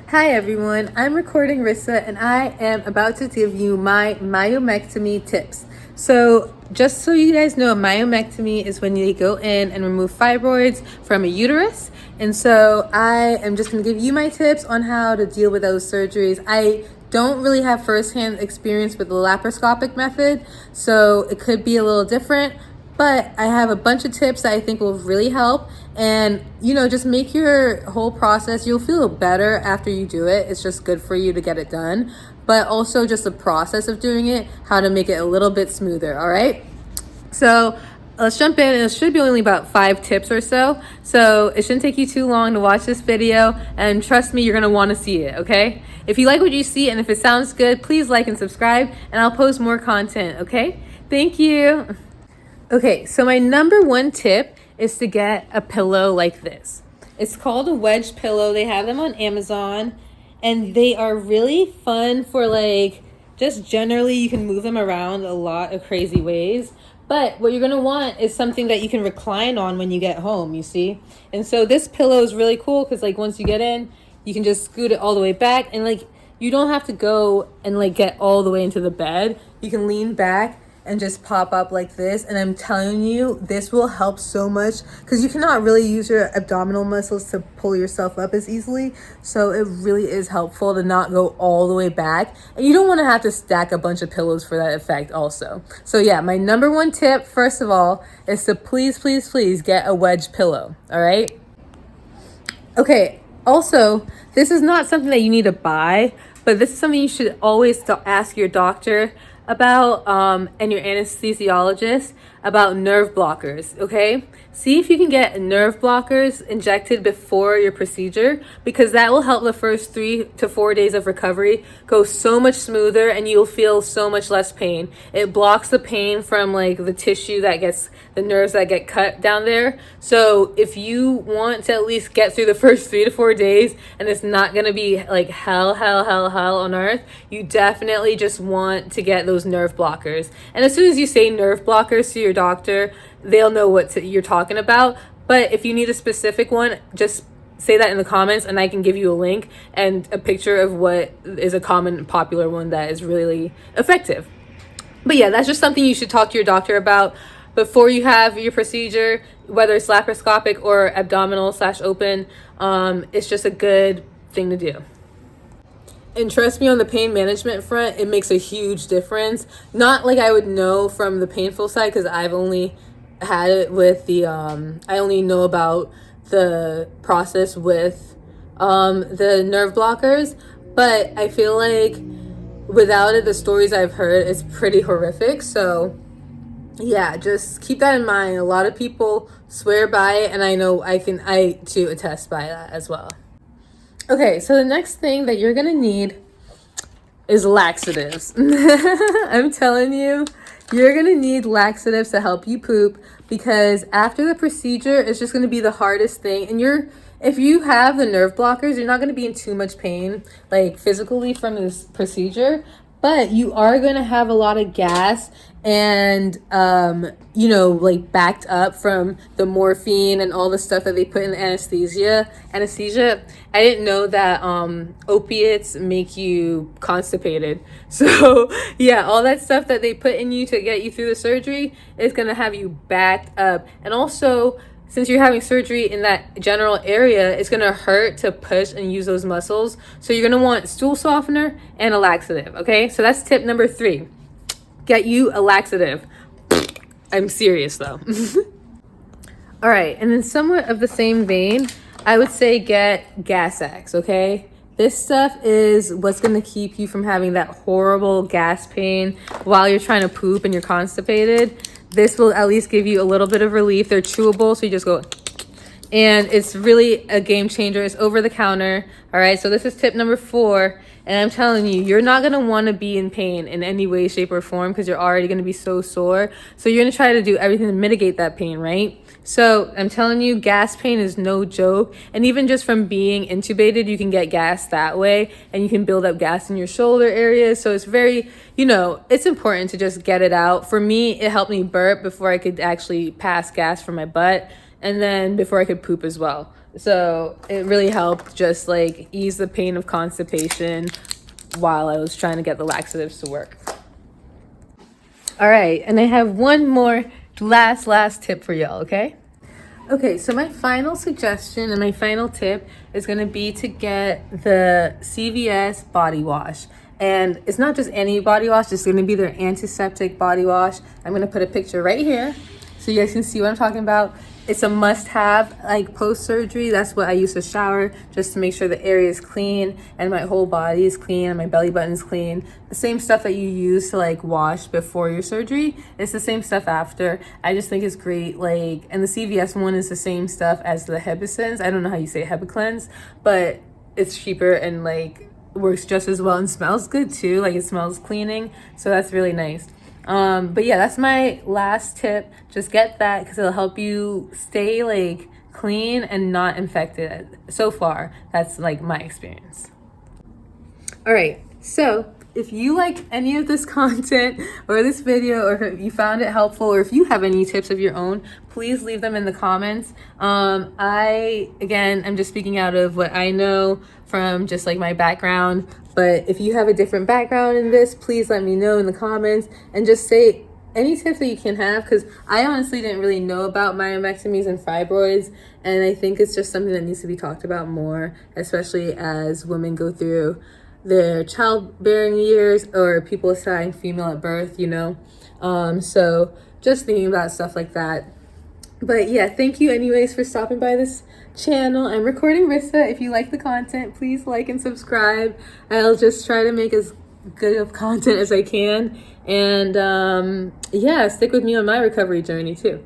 Hi everyone, I'm recording Rissa and I am about to give you my myomectomy tips. So just so you guys know, myomectomy is when you go in and remove fibroids from a uterus. And so I am just going to give you my tips on how to deal with those surgeries. I don't really have firsthand experience with the laparoscopic method, so it could be a little different. But I have a bunch of tips that I think will really help. And, just make your whole process, you'll feel better after you do it. It's just good for you to get it done. But also just the process of doing it, how to make it a little bit smoother, all right? So let's jump in. It should be only about 5 tips or so. So it shouldn't take you too long to watch this video. And trust me, you're going to want to see it, okay? If you like what you see and if it sounds good, please like and subscribe. And I'll post more content, okay? Thank you. Okay, so my number one tip is to get a pillow like this. It's called a wedge pillow. They have them on Amazon and they are really fun for just generally you can move them around a lot of crazy ways. But what you're going to want is something that you can recline on when you get home, you see? And so this pillow is really cool because once you get in, you can just scoot it all the way back and you don't have to go and get all the way into the bed. You can lean back and just pop up like this, and I'm telling you, this will help so much because you cannot really use your abdominal muscles to pull yourself up as easily. So it really is helpful to not go all the way back, and you don't want to have to stack a bunch of pillows for that effect also. So yeah, my number one tip, first of all, is to please get a wedge pillow. All right. Okay, also, this is not something that you need to buy, but this is something you should always ask your doctor about and your anesthesiologist about nerve blockers, okay? See if you can get nerve blockers injected before your procedure because that will help the first 3 to 4 days of recovery go so much smoother and you'll feel so much less pain. It blocks the pain from the tissue that gets, the nerves that get cut down there. So if you want to at least get through the first 3 to 4 days and it's not gonna be hell on earth, you definitely just want to get those nerve blockers. And as soon as you say nerve blockers to your doctor, they'll know what you're talking about. But if you need a specific one, just say that in the comments and I can give you a link and a picture of what is a common popular one that is really effective. But yeah, that's just something you should talk to your doctor about before you have your procedure, whether it's laparoscopic or abdominal/open. It's just a good thing to do. And trust me, on the pain management front, it makes a huge difference. Not like I would know from the painful side because I've only had it with the, I only know about the process with the nerve blockers. But I feel like without it, the stories I've heard, it's pretty horrific. So yeah, just keep that in mind. A lot of people swear by it and I know I too attest by that as well. Okay, so the next thing that you're gonna need is laxatives. I'm telling you, you're gonna need laxatives to help you poop because after the procedure, it's just gonna be the hardest thing. And if you have the nerve blockers, you're not gonna be in too much pain, physically from this procedure, but you are gonna have a lot of gas and backed up from the morphine and all the stuff that they put in anesthesia. I didn't know that opiates make you constipated. So yeah, all that stuff that they put in you to get you through the surgery is gonna have you backed up. And also, since you're having surgery in that general area, it's gonna hurt to push and use those muscles. So you're gonna want stool softener and a laxative, okay? So that's tip number 3. Get you a laxative. I'm serious though. All right, and in somewhat of the same vein, I would say get Gas X, okay? This stuff is what's gonna keep you from having that horrible gas pain while you're trying to poop and you're constipated. This will at least give you a little bit of relief. They're chewable, so you just go, and it's really a game changer. It's over the counter. All right, so this is tip number 4. And I'm telling you, you're not going to want to be in pain in any way, shape, or form because you're already going to be so sore. So you're going to try to do everything to mitigate that pain, right? So I'm telling you, gas pain is no joke. And even just from being intubated, you can get gas that way. And you can build up gas in your shoulder areas. So it's very, it's important to just get it out. For me, it helped me burp before I could actually pass gas from my butt. And then before I could poop as well. So it really helped just like ease the pain of constipation while I was trying to get the laxatives to work. All right, and I have one more last tip for y'all, okay? Okay, so my final suggestion and my final tip is going to be to get the CVS body wash. And it's not just any body wash, it's going to be their antiseptic body wash. I'm going to put a picture right here so you guys can see what I'm talking about. It's a must-have, like post-surgery. That's what I use to shower, just to make sure the area is clean and my whole body is clean and my belly button's clean. The same stuff that you use to like wash before your surgery, it's the same stuff after. I just think it's great. Like, and the CVS one is the same stuff as the Hebicins. I don't know how you say Hebiclens, but it's cheaper and like works just as well and smells good too. Like it smells cleaning, so that's really nice. But yeah, that's my last tip. Just get that because it'll help you stay like clean and not infected. So far, that's like my experience. All right, so if you like any of this content or this video, or if you found it helpful, or if you have any tips of your own, please leave them in the comments. I'm just speaking out of what I know from just like my background, but if you have a different background in this, please let me know in the comments and just say any tips that you can have, because I honestly didn't really know about myomectomies and fibroids, and I think it's just something that needs to be talked about more, especially as women go through their childbearing years or people assigned female at birth, you know. So just thinking about stuff like that. But yeah, thank you anyways for stopping by this channel. I'm recording Rissa. If you like the content, please like and subscribe. I'll just try to make as good of content as I can. And yeah, stick with me on my recovery journey too.